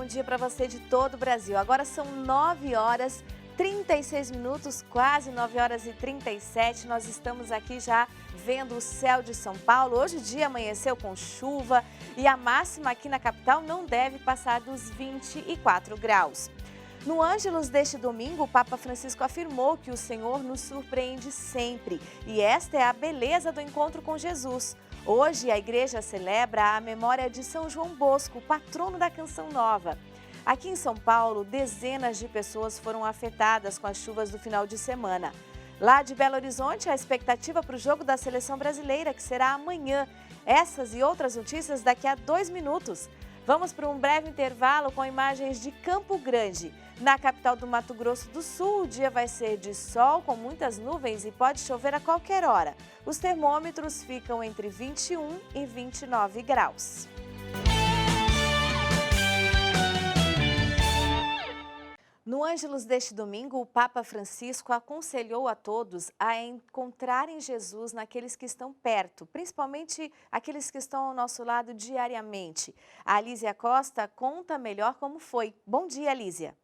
bom dia para você de todo o Brasil. Agora são 9 horas 36 minutos, quase 9 horas e 37. Nós estamos aqui já vendo o céu de São Paulo. Hoje o dia amanheceu com chuva e a máxima aqui na capital não deve passar dos 24 graus. No Ângelus deste domingo, o Papa Francisco afirmou que o Senhor nos surpreende sempre e esta é a beleza do encontro com Jesus. Hoje a igreja celebra a memória de São João Bosco, patrono da Canção Nova. Aqui em São Paulo, dezenas de pessoas foram afetadas com as chuvas do final de semana. Lá de Belo Horizonte, a expectativa para o jogo da Seleção Brasileira, que será amanhã. Essas e outras notícias daqui a 2 minutos. Vamos para um breve intervalo com imagens de Campo Grande. Na capital do Mato Grosso do Sul, o dia vai ser de sol com muitas nuvens e pode chover a qualquer hora. Os termômetros ficam entre 21 e 29 graus. No Ângelus deste domingo, o Papa Francisco aconselhou a todos a encontrarem Jesus naqueles que estão perto, principalmente aqueles que estão ao nosso lado diariamente. A Lísia Costa conta melhor como foi. Bom dia, Lísia.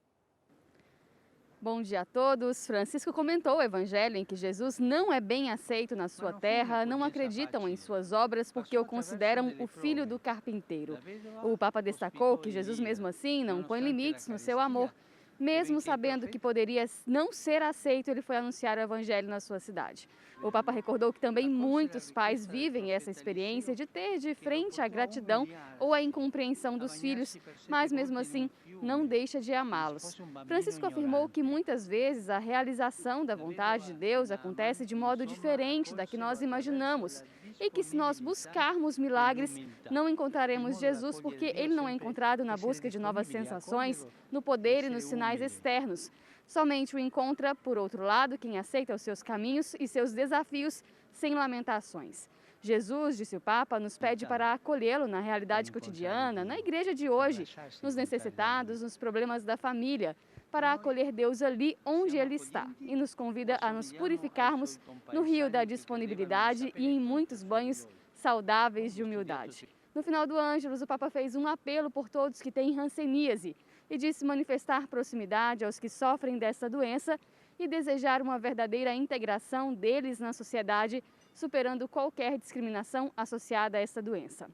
Bom dia a todos. Francisco comentou o evangelho em que Jesus não é bem aceito na sua terra, não acreditam em suas obras porque o consideram o filho do carpinteiro. O Papa destacou que Jesus mesmo assim não põe limites no seu amor. Mesmo sabendo que poderia não ser aceito, ele foi anunciar o evangelho na sua cidade. O Papa recordou que também muitos pais vivem essa experiência de ter de frente a gratidão ou a incompreensão dos filhos, mas mesmo assim não deixa de amá-los. Francisco afirmou que muitas vezes a realização da vontade de Deus acontece de modo diferente da que nós imaginamos e que se nós buscarmos milagres, não encontraremos Jesus porque ele não é encontrado na busca de novas sensações, no poder e nos sinais externos. Somente o encontra, por outro lado, quem aceita os seus caminhos e seus desafios sem lamentações. Jesus, disse o Papa, nos pede para acolhê-lo na realidade cotidiana, na igreja de hoje, nos necessitados, nos problemas da família, para acolher Deus ali onde Ele está e nos convida a nos purificarmos no rio da disponibilidade e em muitos banhos saudáveis de humildade. No final do Ângelus, o Papa fez um apelo por todos que têm hanseníase e disse manifestar proximidade aos que sofrem dessa doença e desejar uma verdadeira integração deles na sociedade, superando qualquer discriminação associada a essa doença.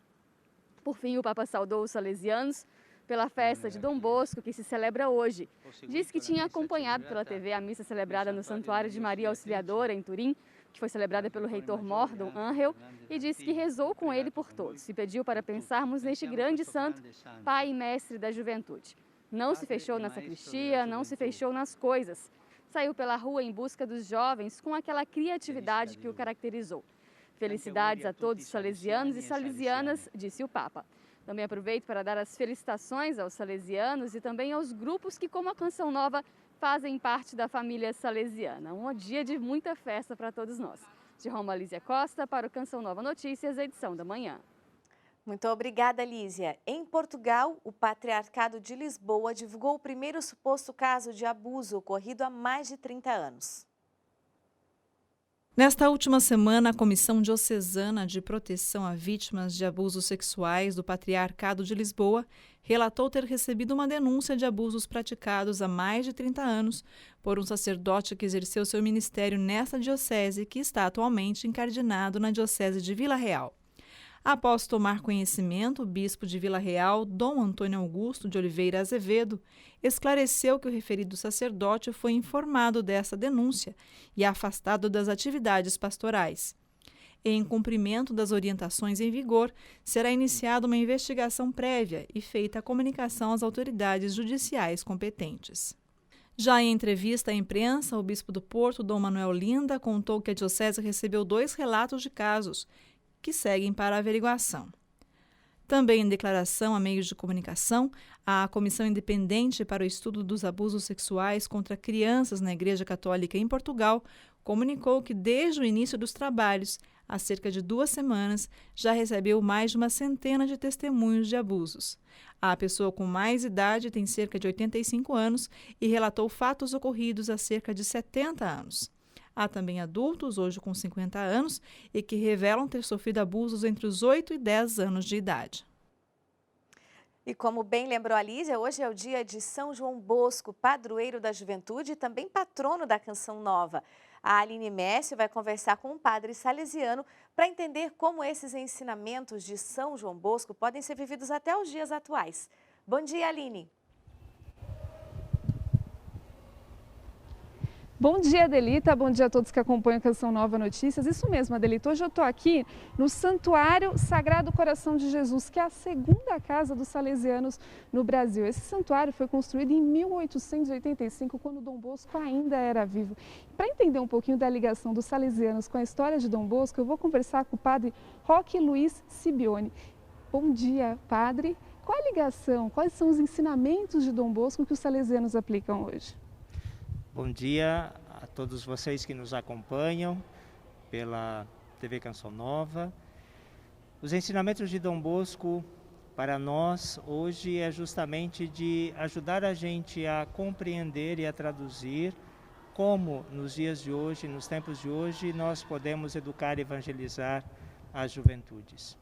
Por fim, o Papa saudou os salesianos pela festa de Dom Bosco, que se celebra hoje. Diz que tinha acompanhado pela TV a missa celebrada no Santuário de Maria Auxiliadora, em Turim, que foi celebrada pelo reitor Mor, Dom Angel, e disse que rezou com ele por todos e pediu para pensarmos neste grande santo, pai e mestre da juventude. Não se fechou na sacristia, não se fechou nas coisas. Saiu pela rua em busca dos jovens com aquela criatividade que o caracterizou. Felicidades a todos os salesianos e salesianas, disse o Papa. Também aproveito para dar as felicitações aos salesianos e também aos grupos que, como a Canção Nova, fazem parte da família salesiana. Um dia de muita festa para todos nós. De Roma, Lísia Costa, para o Canção Nova Notícias, edição da manhã. Muito obrigada, Lísia. Em Portugal, o Patriarcado de Lisboa divulgou o primeiro suposto caso de abuso ocorrido há mais de 30 anos. Nesta última semana, a Comissão Diocesana de Proteção a Vítimas de Abusos Sexuais do Patriarcado de Lisboa relatou ter recebido uma denúncia de abusos praticados há mais de 30 anos por um sacerdote que exerceu seu ministério nesta diocese, que está atualmente incardinado na Diocese de Vila Real. Após tomar conhecimento, o bispo de Vila Real, Dom Antônio Augusto de Oliveira Azevedo, esclareceu que o referido sacerdote foi informado dessa denúncia e afastado das atividades pastorais. Em cumprimento das orientações em vigor, será iniciada uma investigação prévia e feita a comunicação às autoridades judiciais competentes. Já em entrevista à imprensa, o bispo do Porto, Dom Manuel Linda, contou que a diocese recebeu 2 relatos de casos que seguem para a averiguação. Também em declaração a meios de comunicação, a Comissão Independente para o Estudo dos Abusos Sexuais contra Crianças na Igreja Católica em Portugal comunicou que desde o início dos trabalhos, há cerca de 2 semanas, já recebeu mais de uma centena de testemunhos de abusos. A pessoa com mais idade tem cerca de 85 anos e relatou fatos ocorridos há cerca de 70 anos. Há também adultos, hoje com 50 anos, e que revelam ter sofrido abusos entre os 8 e 10 anos de idade. E como bem lembrou a Lígia, hoje é o dia de São João Bosco, padroeiro da juventude e também patrono da Canção Nova. A Aline Messi vai conversar com um padre salesiano para entender como esses ensinamentos de São João Bosco podem ser vividos até os dias atuais. Bom dia, Aline. Bom dia, Adelita. Bom dia a todos que acompanham a Canção Nova Notícias. Isso mesmo, Adelita. Hoje eu estou aqui no Santuário Sagrado Coração de Jesus, que é a segunda casa dos salesianos no Brasil. Esse santuário foi construído em 1885, quando Dom Bosco ainda era vivo. Para entender um pouquinho da ligação dos salesianos com a história de Dom Bosco, eu vou conversar com o padre Roque Luiz Sibione. Bom dia, padre. Qual a ligação, quais são os ensinamentos de Dom Bosco que os salesianos aplicam hoje? Bom dia a todos vocês que nos acompanham pela TV Canção Nova. Os ensinamentos de Dom Bosco para nós hoje é justamente de ajudar a gente a compreender e a traduzir como nos dias de hoje, nos tempos de hoje, nós podemos educar e evangelizar as juventudes.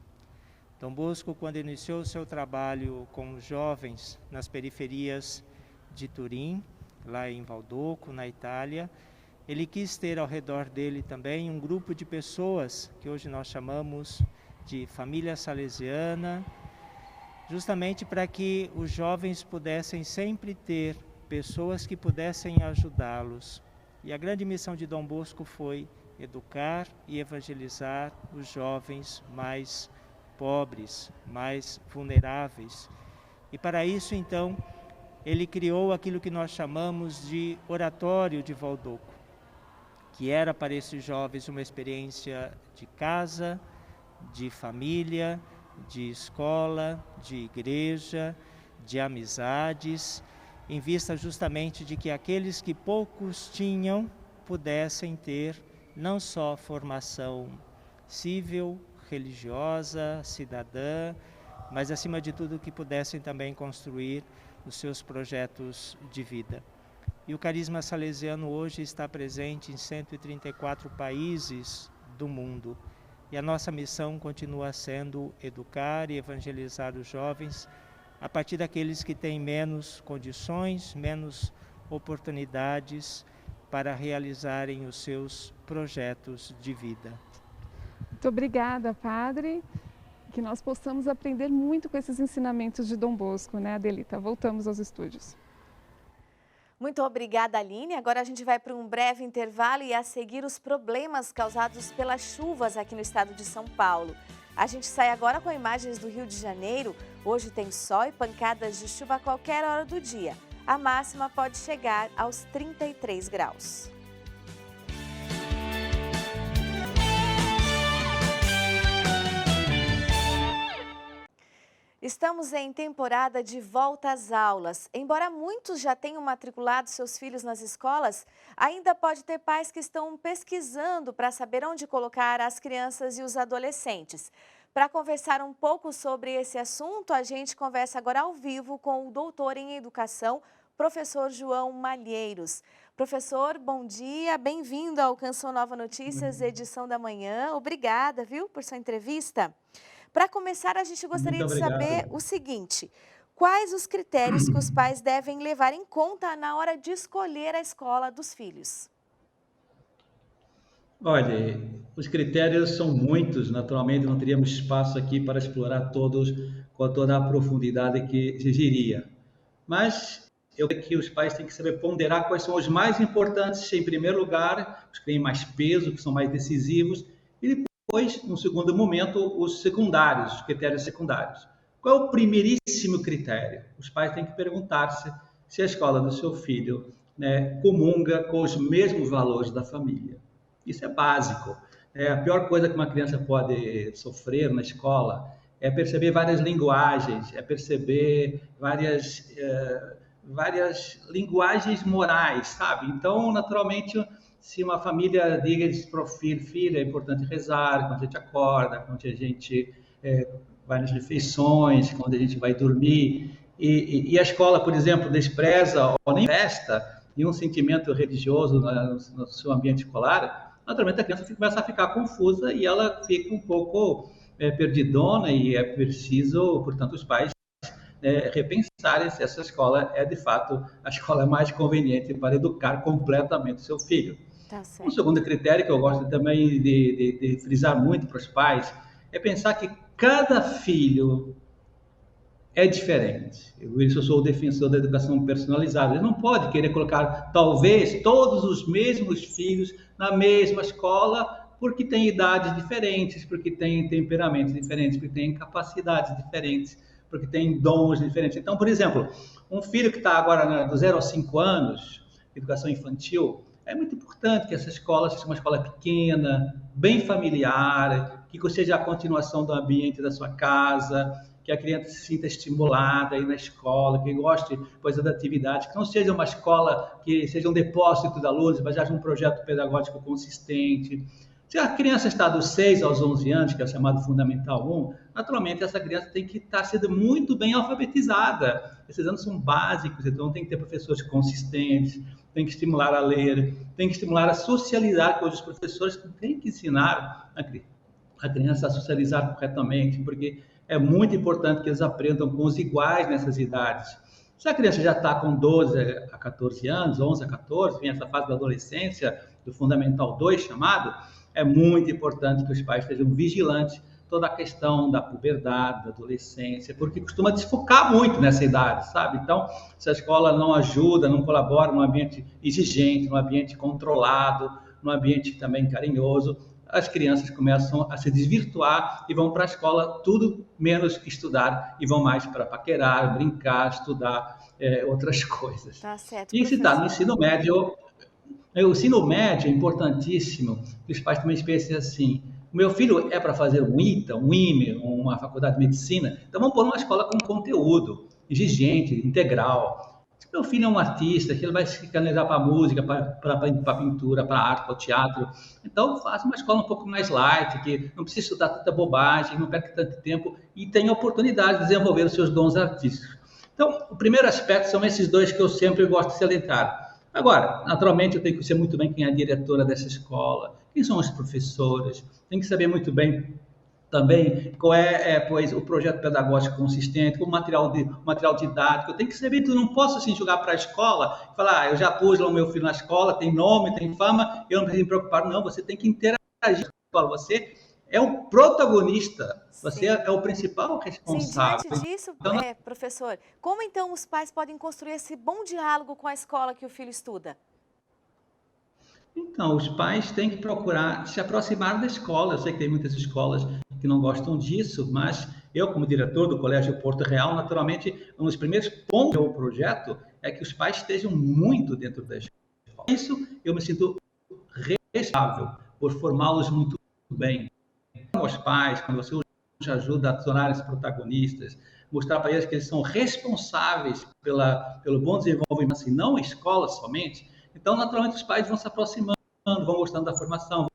Dom Bosco, quando iniciou o seu trabalho com os jovens nas periferias de Turim, lá em Valdoco, na Itália, ele quis ter ao redor dele também um grupo de pessoas que hoje nós chamamos de família salesiana, justamente para que os jovens pudessem sempre ter pessoas que pudessem ajudá-los. E a grande missão de Dom Bosco foi educar e evangelizar os jovens mais pobres, mais vulneráveis. E para isso, então, ele criou aquilo que nós chamamos de oratório de Valdoco, que era para esses jovens uma experiência de casa, de família, de escola, de igreja, de amizades, em vista justamente de que aqueles que poucos tinham pudessem ter não só formação civil, religiosa, cidadã, mas acima de tudo que pudessem também construir os seus projetos de vida. E o carisma salesiano hoje está presente em 134 países do mundo. E a nossa missão continua sendo educar e evangelizar os jovens a partir daqueles que têm menos condições, menos oportunidades para realizarem os seus projetos de vida. Muito obrigada, padre. Que nós possamos aprender muito com esses ensinamentos de Dom Bosco, né, Adelita? Voltamos aos estúdios. Muito obrigada, Aline. Agora a gente vai para um breve intervalo e a seguir os problemas causados pelas chuvas aqui no estado de São Paulo. A gente sai agora com imagens do Rio de Janeiro. Hoje tem sol e pancadas de chuva a qualquer hora do dia. A máxima pode chegar aos 33 graus. Estamos em temporada de volta às aulas. Embora muitos já tenham matriculado seus filhos nas escolas, ainda pode ter pais que estão pesquisando para saber onde colocar as crianças e os adolescentes. Para conversar um pouco sobre esse assunto, a gente conversa agora ao vivo com o doutor em educação, professor João Malheiros. Professor, bom dia, bem-vindo ao Canção Nova Notícias, edição da manhã. Obrigada, viu, por sua entrevista. Para começar, a gente gostaria de saber o seguinte: quais os critérios que os pais devem levar em conta na hora de escolher a escola dos filhos? Olha, os critérios são muitos, naturalmente não teríamos espaço aqui para explorar todos com toda a profundidade que exigiria. Mas eu creio que os pais têm que saber ponderar quais são os mais importantes, em primeiro lugar, os que têm mais peso, que são mais decisivos, e depois, no segundo momento, os secundários, os critérios secundários. Qual é o primeiríssimo critério? Os pais têm que perguntar-se se a escola do seu filho, né, comunga com os mesmos valores da família. Isso é básico. A pior coisa que uma criança pode sofrer na escola é perceber várias linguagens, é perceber várias linguagens morais, sabe? Então, naturalmente, se uma família diz para o filho, filho, é importante rezar quando a gente acorda, quando a gente vai nas refeições, quando a gente vai dormir, e a escola, por exemplo, despreza ou nem festa nenhum sentimento religioso no seu ambiente escolar, naturalmente a criança começa a ficar confusa e ela fica um pouco perdidona, e é preciso, portanto, os pais repensarem se essa escola é, de fato, a escola mais conveniente para educar completamente o seu filho. Tá Um certo. segundo critério que eu gosto também de frisar muito para os pais é pensar que cada filho é diferente. Eu sou o defensor da educação personalizada. Ele não pode querer colocar, talvez, todos os mesmos filhos na mesma escola, porque tem idades diferentes, porque tem temperamentos diferentes, porque tem capacidades diferentes, porque tem dons diferentes. Então, por exemplo, um filho que está agora do 0 aos 5 anos, educação infantil, é muito importante que essa escola seja uma escola pequena, bem familiar, que seja a continuação do ambiente da sua casa, que a criança se sinta estimulada aí na escola, que goste, pois, da atividade, que não seja uma escola que seja um depósito de alunos, mas haja um projeto pedagógico consistente. Se a criança está dos 6 aos 11 anos, que é o chamado Fundamental 1, naturalmente essa criança tem que estar sendo muito bem alfabetizada. Esses anos são básicos, então tem que ter professores consistentes, tem que estimular a ler, tem que estimular a socializar, pois os professores têm que ensinar a criança a socializar corretamente, porque é muito importante que eles aprendam com os iguais nessas idades. Se a criança já está com 12 a 14 anos, 11 a 14, vem essa fase da adolescência, do Fundamental 2 chamado, é muito importante que os pais estejam vigilantes toda a questão da puberdade, da adolescência, porque costuma desfocar muito nessa idade, sabe? Então, se a escola não ajuda, não colabora num ambiente exigente, num ambiente controlado, num ambiente também carinhoso, as crianças começam a se desvirtuar e vão para a escola tudo menos estudar e vão mais para paquerar, brincar, estudar outras coisas. Tá certo, E se está no professor. ensino médio, o ensino médio é importantíssimo que os pais também pensem assim: o meu filho é para fazer um ITA, um IME, uma faculdade de medicina, então vamos pôr uma escola com conteúdo exigente, integral. Se meu filho é um artista, que ele vai se canalizar para a música, para a pintura, para a arte, para o teatro, então faça uma escola um pouco mais light, que não precisa estudar tanta bobagem, não perca tanto tempo e tenha oportunidade de desenvolver os seus dons artísticos. Então, o primeiro aspecto são esses dois que eu sempre gosto de salientar. Agora, naturalmente, eu tenho que conhecer muito bem quem é a diretora dessa escola, quem são os professores, tem que saber muito bem também qual pois, o projeto pedagógico consistente, o material didático. Eu tenho que saber, eu não posso assim jogar para a escola e falar, eu já pus lá o meu filho na escola, tem nome, tem fama, eu não preciso me preocupar. Não, você tem que interagir com a escola, você é o protagonista, você é o principal responsável. Sim, diante disso, Então, professor, como então os pais podem construir esse bom diálogo com a escola que o filho estuda? Então, os pais têm que procurar se aproximar da escola. Eu sei que tem muitas escolas que não gostam disso, mas eu, como diretor do Colégio Porto Real, naturalmente, um dos primeiros pontos do projeto é que os pais estejam muito dentro da escola. Isso eu me sinto responsável por formá-los muito bem. Os pais, quando você os ajuda a tornar-se protagonistas, mostrar para eles que eles são responsáveis pelo bom desenvolvimento, assim, não a escola somente. Então, naturalmente, os pais vão se aproximando, vão gostando da formação,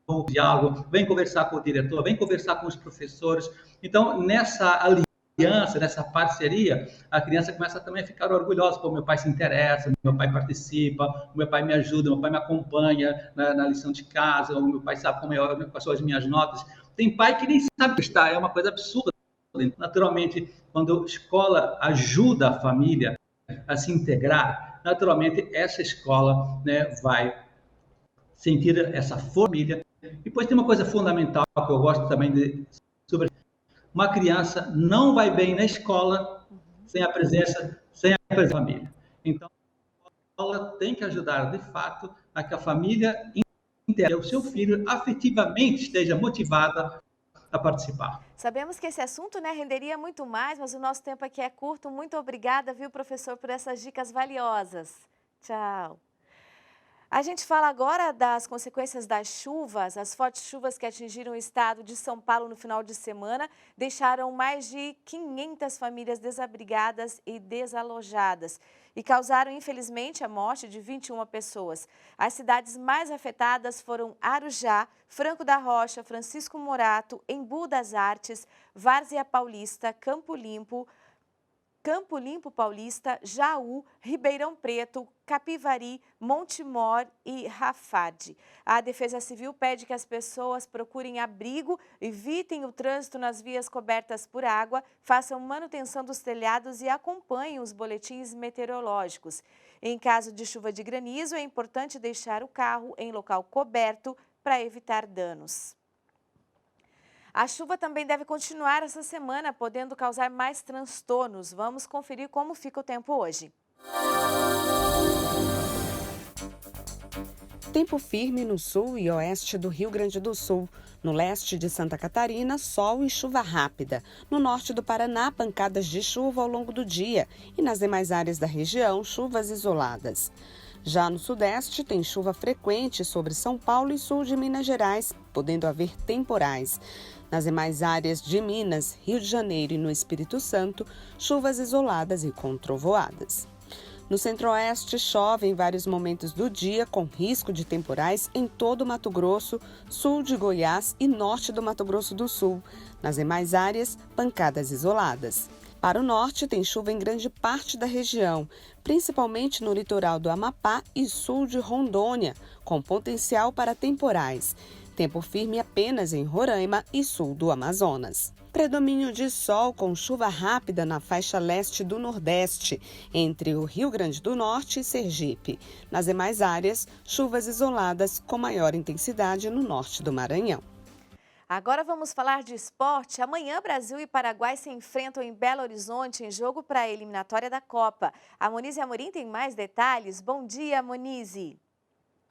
vão ao diálogo, vem conversar com o diretor, vem conversar com os professores. Então, nessa aliança, nessa parceria, a criança começa também a ficar orgulhosa. Pô, meu pai se interessa, meu pai participa, meu pai me ajuda, meu pai me acompanha na lição de casa, o meu pai sabe quais são as minhas notas. Tem pai que nem sabe que está, é uma coisa absurda. Naturalmente, quando a escola ajuda a família a se integrar, naturalmente essa escola, né, vai sentir essa família. E depois tem uma coisa fundamental que eu gosto também sobre uma criança não vai bem na escola sem a presença da família. Então, a escola tem que ajudar, de fato, a que a família inteira, o seu filho, afetivamente esteja motivada a participar. Sabemos que esse assunto, né, renderia muito mais, mas o nosso tempo aqui é curto. Muito obrigada, viu, professor, por essas dicas valiosas. Tchau. A gente fala agora das consequências das chuvas. As fortes chuvas que atingiram o estado de São Paulo no final de semana deixaram mais de 500 famílias desabrigadas e desalojadas e causaram, infelizmente, a morte de 21 pessoas. As cidades mais afetadas foram Arujá, Franco da Rocha, Francisco Morato, Embu das Artes, Várzea Paulista, Campo Limpo, Campo Limpo Paulista, Jaú, Ribeirão Preto, Capivari, Montemor e Rafard. A Defesa Civil pede que as pessoas procurem abrigo, evitem o trânsito nas vias cobertas por água, façam manutenção dos telhados e acompanhem os boletins meteorológicos. Em caso de chuva de granizo, é importante deixar o carro em local coberto para evitar danos. A chuva também deve continuar essa semana, podendo causar mais transtornos. Vamos conferir como fica o tempo hoje. Tempo firme no sul e oeste do Rio Grande do Sul. No leste de Santa Catarina, sol e chuva rápida. No norte do Paraná, pancadas de chuva ao longo do dia. E nas demais áreas da região, chuvas isoladas. Já no sudeste, tem chuva frequente sobre São Paulo e sul de Minas Gerais, podendo haver temporais. Nas demais áreas de Minas, Rio de Janeiro e no Espírito Santo, chuvas isoladas e com trovoadas. No centro-oeste, chove em vários momentos do dia, com risco de temporais em todo o Mato Grosso, sul de Goiás e norte do Mato Grosso do Sul. Nas demais áreas, pancadas isoladas. Para o norte, tem chuva em grande parte da região, principalmente no litoral do Amapá e sul de Rondônia, com potencial para temporais. Tempo firme apenas em Roraima e sul do Amazonas. Predomínio de sol com chuva rápida na faixa leste do Nordeste, entre o Rio Grande do Norte e Sergipe. Nas demais áreas, chuvas isoladas com maior intensidade no norte do Maranhão. Agora vamos falar de esporte. Amanhã, Brasil e Paraguai se enfrentam em Belo Horizonte em jogo para a eliminatória da Copa. A Monize Amorim tem mais detalhes. Bom dia, Monize.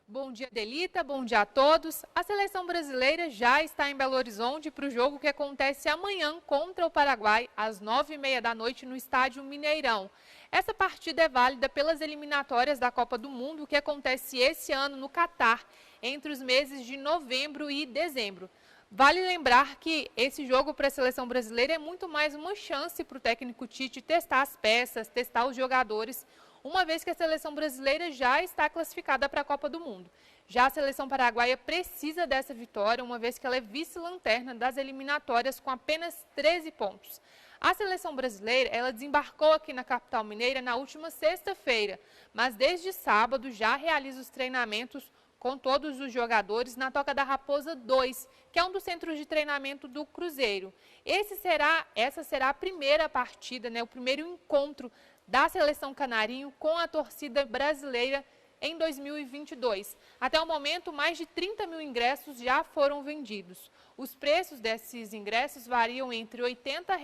Bom dia, Delita. Bom dia a todos. A seleção brasileira já está em Belo Horizonte para o jogo que acontece amanhã contra o Paraguai, às 9h30 da noite, no estádio Mineirão. Essa partida é válida pelas eliminatórias da Copa do Mundo, que acontece esse ano no Catar, entre os meses de novembro e dezembro. Vale lembrar que esse jogo para a seleção brasileira é muito mais uma chance para o técnico Tite testar as peças, testar os jogadores, uma vez que a seleção brasileira já está classificada para a Copa do Mundo. Já a seleção paraguaia precisa dessa vitória, uma vez que ela é vice-lanterna das eliminatórias com apenas 13 pontos. A seleção brasileira, ela desembarcou aqui na capital mineira na última sexta-feira, mas desde sábado já realiza os treinamentos com todos os jogadores na Toca da Raposa 2, que é um dos centros de treinamento do Cruzeiro. Essa será a primeira partida, o primeiro encontro da seleção canarinho com a torcida brasileira em 2022. Até o momento, mais de 30 mil ingressos já foram vendidos. Os preços desses ingressos variam entre R$ 80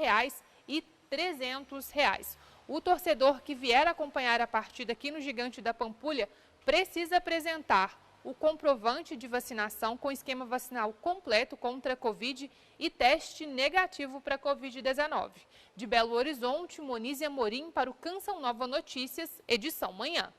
e R$ 300. O torcedor que vier acompanhar a partida aqui no Gigante da Pampulha precisa apresentar o comprovante de vacinação com esquema vacinal completo contra a Covid e teste negativo para a Covid-19. De Belo Horizonte, Monize Amorim para o Canção Nova Notícias, edição manhã.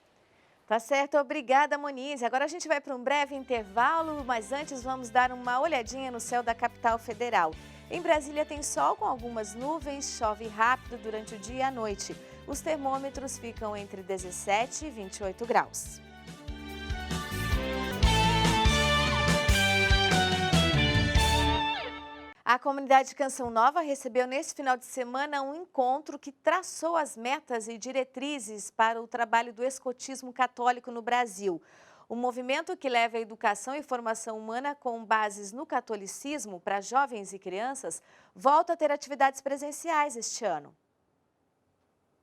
Tá certo, obrigada, Monize. Agora a gente vai para um breve intervalo, mas antes vamos dar uma olhadinha no céu da capital federal. Em Brasília tem sol com algumas nuvens, chove rápido durante o dia e a noite. Os termômetros ficam entre 17 e 28 graus. A comunidade Canção Nova recebeu nesse final de semana um encontro que traçou as metas e diretrizes para o trabalho do escotismo católico no Brasil. O movimento que leva a educação e formação humana com bases no catolicismo para jovens e crianças volta a ter atividades presenciais este ano.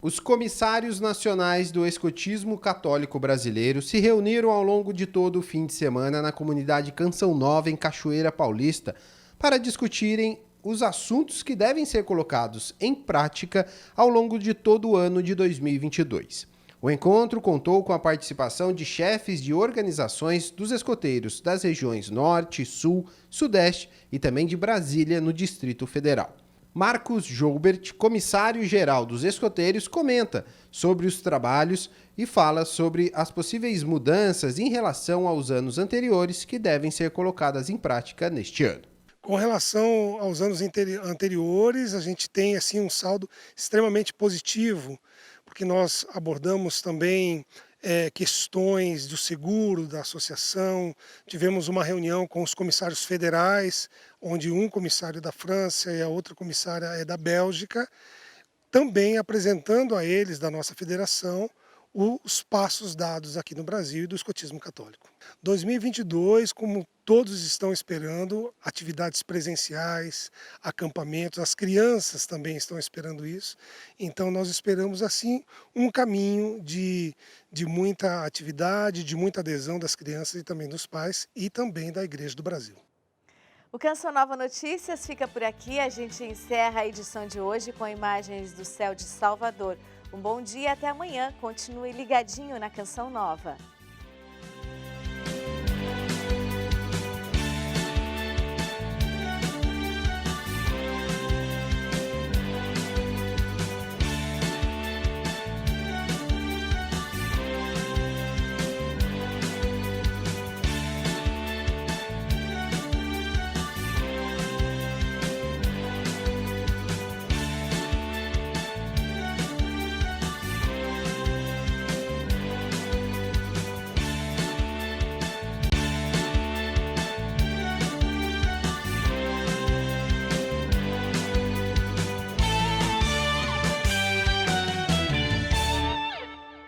Os comissários nacionais do escotismo católico brasileiro se reuniram ao longo de todo o fim de semana na comunidade Canção Nova, em Cachoeira Paulista, para discutirem os assuntos que devem ser colocados em prática ao longo de todo o ano de 2022. O encontro contou com a participação de chefes de organizações dos escoteiros das regiões Norte, Sul, Sudeste e também de Brasília, no Distrito Federal. Marcos Joubert, comissário-geral dos escoteiros, comenta sobre os trabalhos e fala sobre as possíveis mudanças em relação aos anos anteriores que devem ser colocadas em prática neste ano. Com relação aos anos anteriores, a gente tem assim um saldo extremamente positivo, porque nós abordamos também questões do seguro, da associação, tivemos uma reunião com os comissários federais, onde um comissário é da França e a outra comissária é da Bélgica, também apresentando a eles, da nossa federação, os passos dados aqui no Brasil e do escotismo católico. 2022, como todos estão esperando, atividades presenciais, acampamentos, as crianças também estão esperando isso. Então nós esperamos assim um caminho de muita atividade, de muita adesão das crianças e também dos pais e também da Igreja do Brasil. O Canção Nova Notícias fica por aqui. A gente encerra a edição de hoje com imagens do céu de Salvador. Um bom dia, até amanhã. Continue ligadinho na Canção Nova.